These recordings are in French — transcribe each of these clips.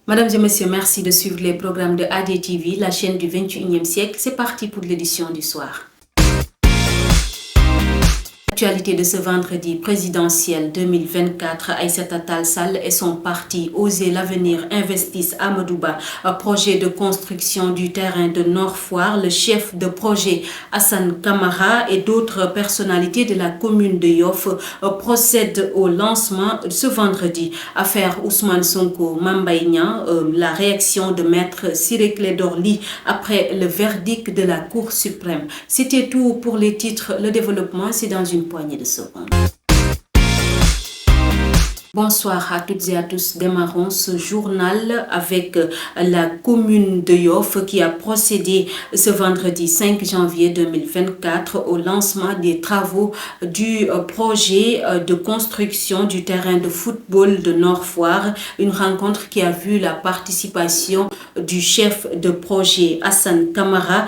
Mesdames et messieurs, merci de suivre les programmes de ADTV, la chaîne du 21e siècle. C'est parti pour l'édition du soir. L'actualité de ce vendredi présidentiel 2024, Aïssata Tall Sall et son parti Oser l'avenir investissent Amadouba, projet de construction du terrain de Nord Foire. Le chef de projet Hassan Kamara et d'autres personnalités de la commune de Yoff procèdent au lancement ce vendredi. Affaire Ousmane Sonko Mambaïnian, la réaction de maître Ciré Clédor Ly après le verdict de la Cour suprême. C'était tout pour les titres. Le développement, c'est dans une poignée de secondes. Bonsoir à toutes et à tous. Démarrons ce journal avec la commune de Yoff qui a procédé ce vendredi 5 janvier 2024 au lancement des travaux du projet de construction du terrain de football de Nord Foire. Une rencontre qui a vu la participation du chef de projet Hassan Kamara,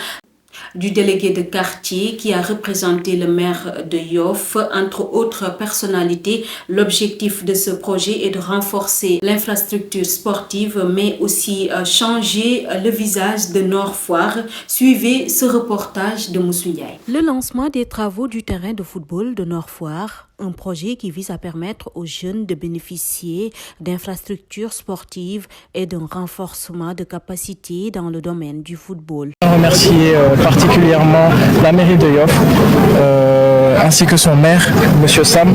du délégué de quartier qui a représenté le maire de Yoff, entre autres personnalités. L'objectif de ce projet est de renforcer l'infrastructure sportive, mais aussi changer le visage de Nord Foire. Suivez ce reportage de Moussou Ndiaye. Le lancement des travaux du terrain de football de Nord Foire, un projet qui vise à permettre aux jeunes de bénéficier d'infrastructures sportives et d'un renforcement de capacités dans le domaine du football. Je remercie particulièrement la mairie de Yoff, ainsi que son maire, M. Sam,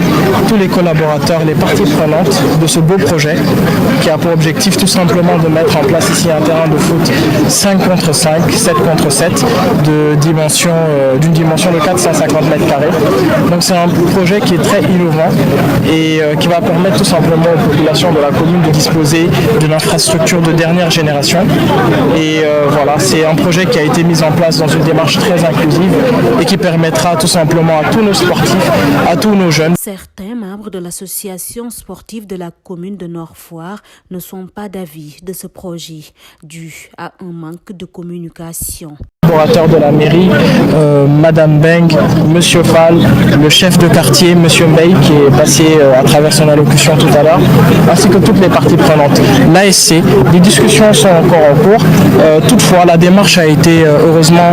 tous les collaborateurs, les parties prenantes de ce beau projet qui a pour objectif tout simplement de mettre en place ici un terrain de foot 5 contre 5, 7 contre 7, d'une dimension de 450 mètres carrés. Donc c'est un projet qui est très innovant et qui va permettre tout simplement aux populations de la commune de disposer d'une infrastructure de dernière génération. Et voilà, c'est un projet qui a été mis en place dans une démarche très inclusive et qui permettra tout simplement à tous nos sportifs, à tous nos jeunes. Certains membres de l'association sportive de la commune de Nord Foire ne sont pas d'avis de ce projet, dû à un manque de communication. Collaborateurs de la mairie, Madame Beng, Monsieur Fall, le chef de quartier, Monsieur May, qui est passé à travers son allocution tout à l'heure, ainsi que toutes les parties prenantes. L'ASC, les discussions sont encore en cours. Toutefois, la démarche a été heureusement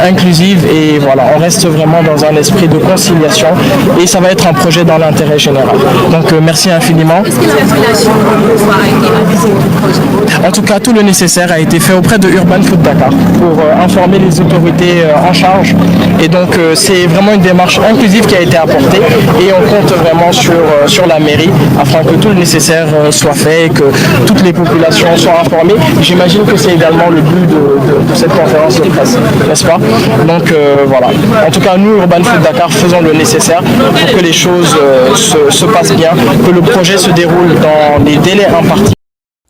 inclusive et voilà, on reste vraiment dans un esprit de conciliation et ça va être un projet dans l'intérêt général. Donc merci infiniment. Est-ce que la population a été avisée du projet? En tout cas, tout le nécessaire a été fait auprès de Urban Foot Dakar pour informer les autorités en charge. Et donc c'est vraiment une démarche inclusive qui a été apportée et on compte vraiment sur la mairie afin que tout le nécessaire soit fait et que toutes les populations soient informées. J'imagine que c'est également le but de cette conférence de presse, n'est-ce pas? Donc voilà. En tout cas, nous, Urban Foot Dakar, faisons le nécessaire pour que les choses se passent bien, que le projet se déroule dans les délais impartis.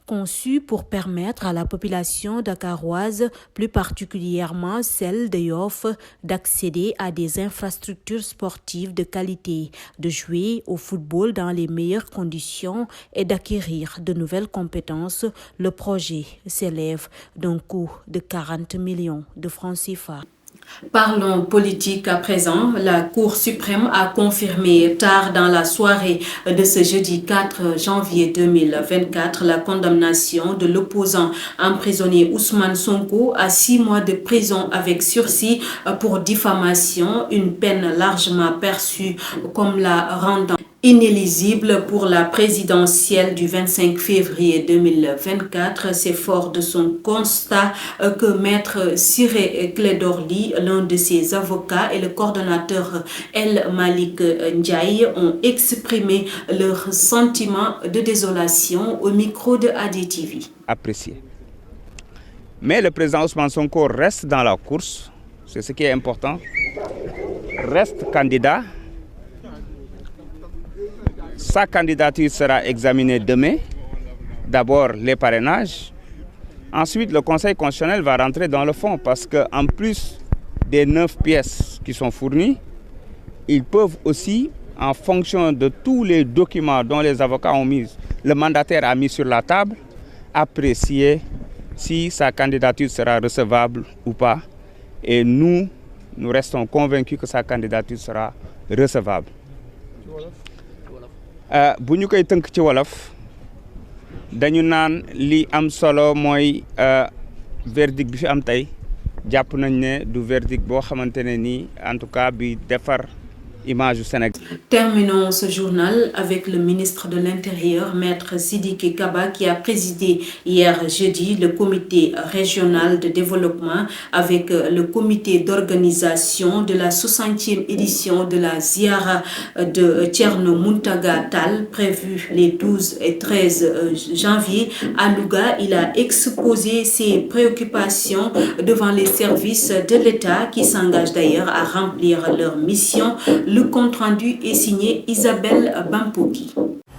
Conçu pour permettre à la population dakaroise, plus particulièrement celle de Yoff, d'accéder à des infrastructures sportives de qualité, de jouer au football dans les meilleures conditions et d'acquérir de nouvelles compétences, le projet s'élève d'un coût de 40 millions de francs CFA. Parlons politique à présent. La Cour suprême a confirmé tard dans la soirée de ce jeudi 4 janvier 2024 la condamnation de l'opposant emprisonné Ousmane Sonko à 6 mois de prison avec sursis pour diffamation, une peine largement perçue comme la rendant inéligible pour la présidentielle du 25 février 2024. C'est fort de son constat que maître Ciré Clédor Ly, l'un de ses avocats, et le coordonnateur El Malik Ndiaye ont exprimé leur sentiment de désolation au micro de ADTV. Apprécié. Mais le président Ousmane Sonko reste dans la course, c'est ce qui est important, reste candidat. Sa candidature sera examinée demain. D'abord les parrainages. Ensuite, le Conseil constitutionnel va rentrer dans le fond parce qu'en plus des 9 pièces qui sont fournies, ils peuvent aussi, en fonction de tous les documents dont les avocats ont mis, le mandataire a mis sur la table, apprécier si sa candidature sera recevable ou pas. Et nous restons convaincus que sa candidature sera recevable. bu ñu koy tënk ci wolof dañu naan li am solo mooy verdict bi fi am tey jàpp nañ ne du verdict boo xamante ne nii en tout cas bi defar image du Sénégal. Terminons ce journal avec le ministre de l'Intérieur, Maître Sidiki Kaba, qui a présidé hier jeudi le comité régional de développement avec le comité d'organisation de la 60e édition de la Ziara de Thierno Mountaga Tall, prévue les 12 et 13 janvier à Louga. Il a exposé ses préoccupations devant les services de l'État qui s'engagent d'ailleurs à remplir leur mission. Le compte-rendu est signé Isabelle Bampoki.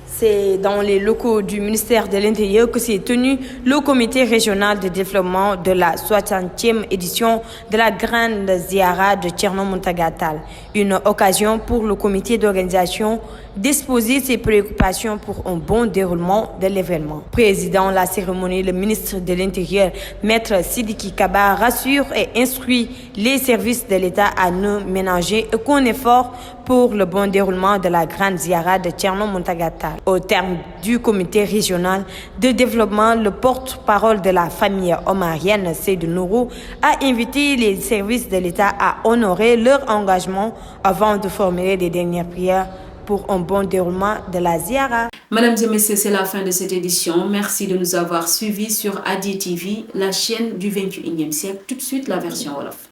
C'est dans les locaux du ministère de l'Intérieur que s'est tenu le comité régional de développement de la 60e édition de la grande Ziara de Thierno Mountaga Tall. Une occasion pour le comité d'organisation d'exposer ses préoccupations pour un bon déroulement de l'événement. Président la cérémonie, le ministre de l'Intérieur, Maître Sidiki Kaba, rassure et instruit les services de l'État à ne ménager aucun effort pour le bon déroulement de la grande Ziara de Thierno Mountaga Tall. Au terme du comité régional de développement, le porte-parole de la famille omarienne, Seydou Nourou, a invité les services de l'État à honorer leur engagement avant de formuler les dernières prières pour un bon déroulement de la Ziara. Mesdames et messieurs, c'est la fin de cette édition. Merci de nous avoir suivis sur ADI TV, la chaîne du 21e siècle. Tout de suite, la version Wolof.